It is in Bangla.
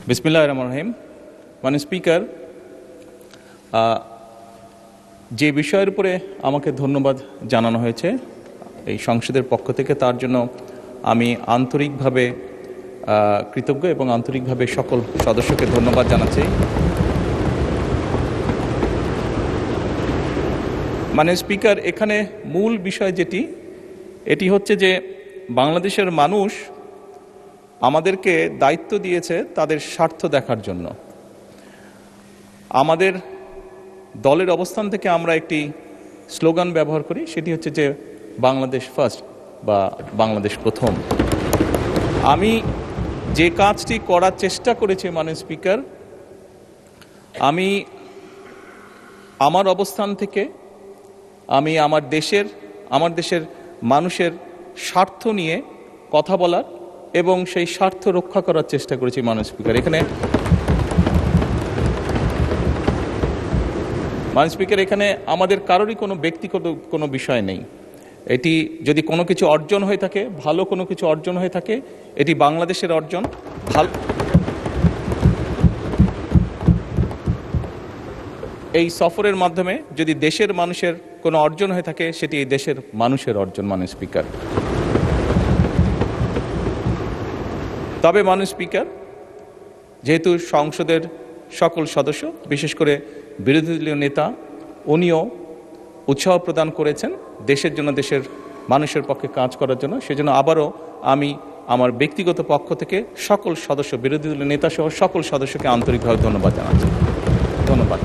বিসমিল্লাহির রহমানির রহিম। মাননীয় স্পিকার, যে বিষয়ের উপরে আমাকে ধন্যবাদ জানানো হয়েছে এই সংসদের পক্ষ থেকে, তার জন্য আমি আন্তরিকভাবে কৃতজ্ঞ এবং আন্তরিকভাবে সকল সদস্যকে ধন্যবাদ জানাচ্ছি। মাননীয় স্পিকার, এখানে মূল বিষয় এটি হচ্ছে যে বাংলাদেশের মানুষ আমাদেরকে দায়িত্ব দিয়েছে তাদের স্বার্থ দেখার জন্য। আমাদের দলের অবস্থান থেকে আমরা একটি স্লোগান ব্যবহার করি, সেটি হচ্ছে যে বাংলাদেশ ফার্স্ট বা বাংলাদেশ প্রথম। আমি যে কাজটি করার চেষ্টা করেছি মাননীয় স্পিকার, আমি আমার অবস্থান থেকে আমি আমার দেশের মানুষের স্বার্থ নিয়ে কথা বলার এবং সেই স্বার্থ রক্ষা করার চেষ্টা করেছি মাননীয় স্পিকার। মাননীয় স্পিকার, এখানে আমাদের কারোরই কোনো ব্যক্তিগত কোনো বিষয় নেই। এটি যদি কোনো কিছু অর্জন হয়ে থাকে, ভালো কোনো কিছু অর্জন হয়ে থাকে, এটি বাংলাদেশের অর্জন। এই সফরের মাধ্যমে যদি দেশের মানুষের কোনো অর্জন হয়ে থাকে, সেটি এই দেশের মানুষের অর্জন মাননীয় স্পিকার। তবে মাননীয় স্পিকার, যেহেতু সংসদের সকল সদস্য, বিশেষ করে বিরোধী দলীয় নেতা, উনিও উৎসাহ প্রদান করেছেন দেশের জন্য, দেশের মানুষের পক্ষে কাজ করার জন্য, সেজন্য আবারও আমি আমার ব্যক্তিগত পক্ষ থেকে সকল সদস্য, বিরোধী দলীয় নেতা সহ সকল সদস্যকে আন্তরিকভাবে ধন্যবাদ জানাচ্ছি। ধন্যবাদ।